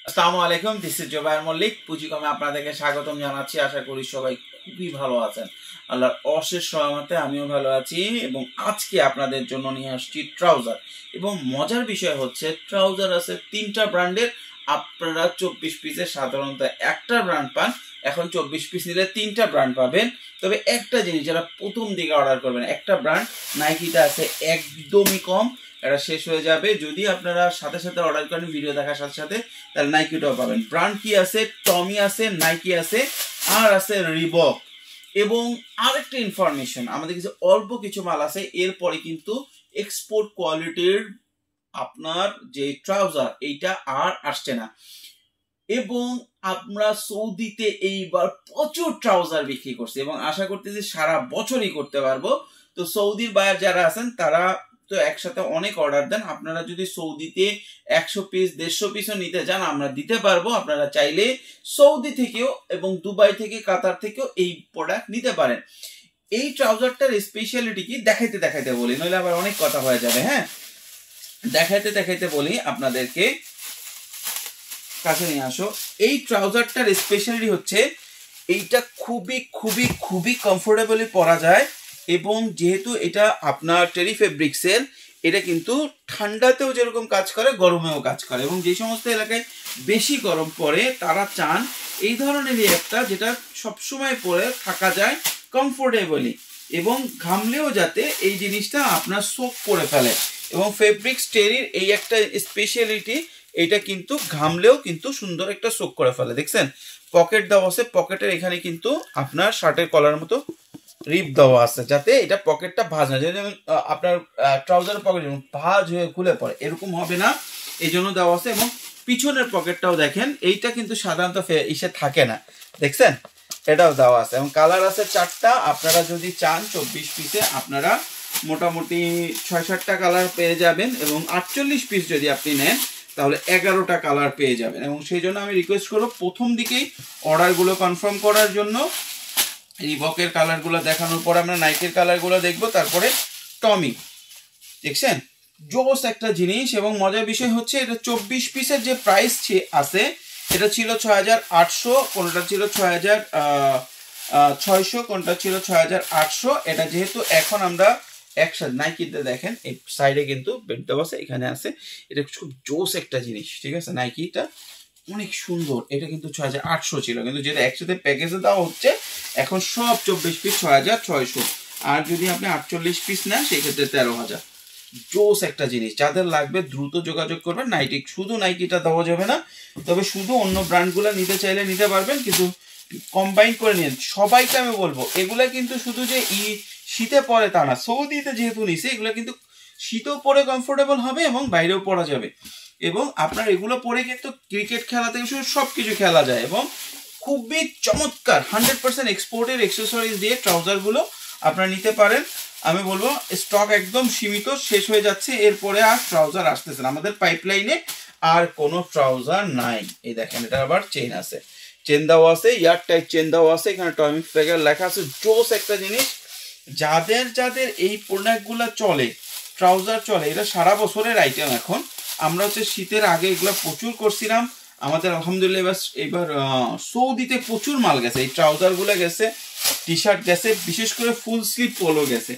আসসালামু আলাইকুম, this is Zubair Mallick. পুঁজিকমে আপনাদেরকে স্বাগতম জানাচ্ছি। আশা করি সবাই খুবই ভালো আছেন। আল্লাহর অশেষ সহমতে আমিও ভালো আছি এবং আজকে আপনাদের জন্য নিয়ে আসছি ট্রাউজার। এবং মজার বিষয় হচ্ছে ট্রাউজার আছে 3টা ব্র্যান্ডের। আপনারা 24 পিসের সাধারণত একটা ব্র্যান্ড পান, এখন 24 পিস নিলে 3টা ব্র্যান্ড পাবেন। তবে একটা জিনিস, যারা প্রথম দিকে অর্ডার করবেন, একটা ব্র্যান্ড নাইকিটা আছে একদমই কম, এটা শেষ হয়ে যাবে। যদি আপনারা সাথে সাথে অর্ডার করেন ভিডিও দেখার সাথে সাথে, তাহলে নাইকিটাও পাবেন। ব্র্যান্ড কি আছে? টমি আছে, নাইকি আছে, আর আছে রিবক। এবং আরেকটা ইনফরমেশন, আমাদের কাছে অল্প কিছু মাল আছে, এরপরে কিন্তু এক্সপোর্ট কোয়ালিটির আপনার যে ট্রাউজার এইটা আর আসছে না। এবং আমরা সৌদিতে এইবার প্রচুর ট্রাউজার বিক্রি করছি এবং আশা করতেছি সারা বছরই করতে পারবো। তো সৌদির বায়ার যারা আছেন তারা তো একসাথে অনেক অর্ডার দেন। আপনারা যদি সৌদিতে 100 পিস 150 পিসও নিতে চান, আমরা দিতে পারবো। আপনারা চাইলে সৌদি থেকেও এবং দুবাই থেকে, কাতার থেকেও এই প্রোডাক্ট নিতে পারেন। এই ট্রাউজারটার স্পেশালিটি কি দেখাইতে দেখাইতে বলি, নইলে আবার অনেক কথা হয়ে যাবে। হ্যাঁ, দেখাইতে দেখাইতে বলি আপনাদেরকে, কাছে নিয়ে আসো। এই ট্রাউজারটার স্পেশালিটি হচ্ছে এইটা খুবই খুবই খুবই কমফোর্টেবলি পরা যায়। এবং যেহেতু এটা আপনার টেরি ফেব্রিক্সের, এটা কিন্তু ঠান্ডাতেও যেরকম কাজ করে গরমেও কাজ করে। এবং যে সমস্ত এলাকায় বেশি গরম পড়ে তারা চান এই ধরনেরই একটা, যেটা সবসময় পরে থাকা যায় কমফোর্টেবলি এবং ঘামলেও যাতে এই জিনিসটা আপনার সোক করে ফেলে। এবং ফেব্রিক্স টেরির এই একটা স্পেশালিটি, এটা কিন্তু ঘামলেও কিন্তু সুন্দর একটা সোক করে ফেলে। দেখছেন পকেট দেওয়া আছে, পকেটের এখানে কিন্তু আপনার শার্টের কলার মতো রিপ দেওয়া আছে, যাতে এটা পকেটটা ভাঁজ না, যেমন আপনার ট্রাউজারের পকেট যেমন ভাঁজ হয়ে খুলে পড়ে এরকম হবে না, এই জন্য দেওয়া আছে। এবং পিছনের পকেটটাও দেখেন, এইটা কিন্তু সাধারণত ইসে থাকে না, দেখছেন এটাও দেওয়া আছে। এবং কালার আছে 4টা। আপনারা যদি চান 24 পিসে আপনারা মোটামুটি 6-7টা কালার পেয়ে যাবেন। এবং 48 পিস যদি আপনি নেন তাহলে 11টা কালার পেয়ে যাবেন। এবং সেই জন্য আমি রিকোয়েস্ট করবো প্রথম দিকেই অর্ডারগুলো কনফার্ম করার জন্য। রিবকের কালারগুলো দেখানোর পর আমরা নাইকের কালারগুলো দেখবো, তারপরে টমি। দেখছেন জোস একটা জিনিস। এবং মজার বিষয় হচ্ছে এটা 24 পিসের যে প্রাইস আছে, এটা ছিল 6800, কোনটা ছিল 6600, কোনটা ছিল 6800। এটা যেহেতু এখন আমরা একসাথে নাইকিতে দেখেন এই সাইডে কিন্তু বেল্ট আছে, এখানে আছে, এটা খুব জোস একটা জিনিস। ঠিক আছে, নাইকিটা অনেক সুন্দর। এটা কিন্তু 6800 ছিল, কিন্তু যেটা একসাথে প্যাকেজে দেওয়া হচ্ছে এখন সব 24 পিস 6600। আর যদি আপনি 48 পিস নেন সেক্ষেত্রে 13000। জোস একটা জিনিস, যাদের লাগবে দ্রুত যোগাযোগ করবেন। নাইকি শুধু নাইকিটা দেওয়া যাবে না, তবে শুধু অন্য ব্র্যান্ডগুলো নিতে চাইলে নিতে পারবেন, কিন্তু কম্বাইন করে নিন। সবাইকে আমি বলবো এগুলা কিন্তু শুধু যে শীতে পরে তা না, সৌদিতে যেহেতু নিছে এগুলো কিন্তু শীতেও পরে কমফোর্টেবল হবে এবং বাইরেও পরা যাবে। এবং আপনার এগুলো পরে কিন্তু ক্রিকেট খেলা থেকে শুরু সবকিছু খেলা যায়। এবং খুবই চমৎকার 100% এক্সপোর্টের এক্সেসরিজ দিয়ে ট্রাউজারগুলো আপনারা নিতে পারেন। আমি বলবো স্টক একদম সীমিত, শেষ হয়ে যাচ্ছে, এরপরে আর ট্রাউজার আসতেছে না আমাদের পাইপলাইনে, আর কোনো ট্রাউজার নাই। এই দেখেন এটা আবার চেন আছে, চেন দেওয়া আছে, ইয়ার টাইট চেন দেওয়া আছে, এখানে টমি ফ্লেগার লেখা আছে। জোস একটা জিনিস। যাদের যাদের এই প্রোডাক্টগুলো চলে, ট্রাউজার চলে, এটা সারা বছরের আইটেম। এখন আমরা হচ্ছে শীতের আগে এগুলো প্রচুর করছিলাম। আমাদের আলহামদুলিল্লাহ এবার সৌদিতে প্রচুর মাল গেছে, এই ট্রাউজারগুলো গেছে, টি শার্ট গেছে, বিশেষ করে ফুল স্লিভ পোলো গেছে।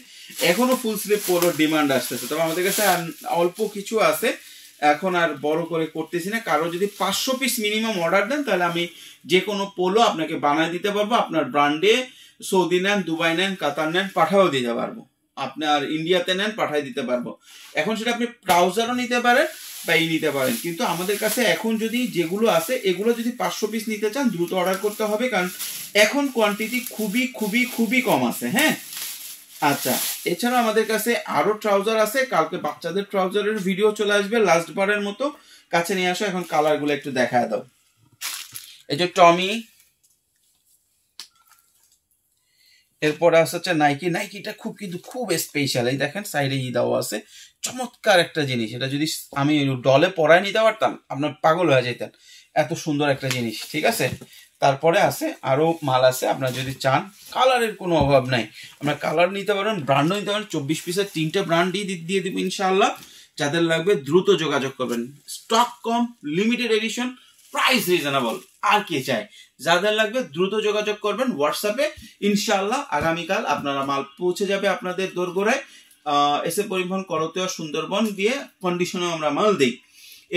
এখনো ফুল স্লিভ পোলোর ডিমান্ড আসতেছে, তবে আমাদের কাছে অল্প কিছু আছে, এখন আর বড় করে করতেছি না। কারো যদি 500 পিস মিনিমাম অর্ডার দেন তাহলে আমি যে কোনো পোলো আপনাকে বানায় দিতে পারবো। আপনার ব্র্যান্ডে সৌদি নেন, দুবাই নেন, কাতার নেন, পাঠাও দিতে পারবো। আপনার ইন্ডিয়াতে নেন, পাঠাই দিতে পারবো। এখন সেটা আপনি ট্রাউজারও নিতে পারেন বা নিতে পারেন, কিন্তু আমাদের কাছে এখন যদি যেগুলো আছে এগুলো যদি 500 পিস নিতে চান দ্রুত অর্ডার করতে হবে, কারণ এখন কোয়ান্টিটি খুবই খুবই খুবই কম আছে। হ্যাঁ, আচ্ছা, এছাড়া আমাদের কাছে আরো ট্রাউজার আছে। কালকে বাচ্চাদের ট্রাউজারের ভিডিও চলে আসবে লাস্ট বারের মতো। কাছে নিয়ে আসো, এখন কালারগুলো একটু দেখায় দাও। এই যে টমি, এরপরে আসছে হচ্ছে নাইকি। নাইকিটা খুব কিন্তু খুব স্পেশাল। এই দেখেন সাইডে দেওয়া আছে, চমৎকার একটা জিনিস। এটা যদি আমি ডলে পরায় নিতে পারতাম আপনার পাগল হয়ে যেতেন, এত সুন্দর একটা জিনিস। ঠিক আছে, তারপরে আছে আরো মাল আছে, আপনার যদি চান কালারের কোনো অভাব নাই, আপনার কালার নিতে পারেন, ব্র্যান্ডও নিতে পারেন। 24 পিসের 3টে ব্র্যান্ডই দিয়ে দিব ইনশাআল্লাহ। যাদের লাগবে দ্রুত যোগাযোগ করবেন। স্টক কম, লিমিটেড এডিশন, প্রাইস রিজনেবল, আর কি চাই। যাদের লাগবে দ্রুত যোগাযোগ করবেন হোয়াটসঅ্যাপে, ইনশাআল্লাহ আগামীকাল আপনারা মাল পৌঁছে যাবে আপনাদের দোরগোড়ায়। এসে পরিবহন করতেও সুন্দরবন দিয়ে কন্ডিশনে আমরা মাল দিই,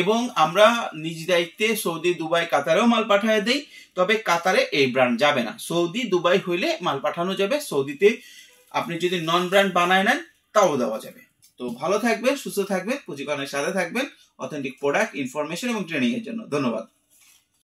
এবং আমরা নিজ দায়িত্বে সৌদি, দুবাই, কাতারেও মাল পাঠিয়ে দেই। তবে কাতারে এই ব্র্যান্ড যাবে না, সৌদি, দুবাই হইলে মাল পাঠানো যাবে। সৌদিতে আপনি যদি নন ব্র্যান্ড বানায় নেন তাও দেওয়া যাবে। তো ভালো থাকবেন, সুস্থ থাকবেন, পুঁজিকরণের সাথে থাকবেন অথেন্টিক প্রোডাক্ট, ইনফরমেশন এবং ট্রেনিং এর জন্য। ধন্যবাদ।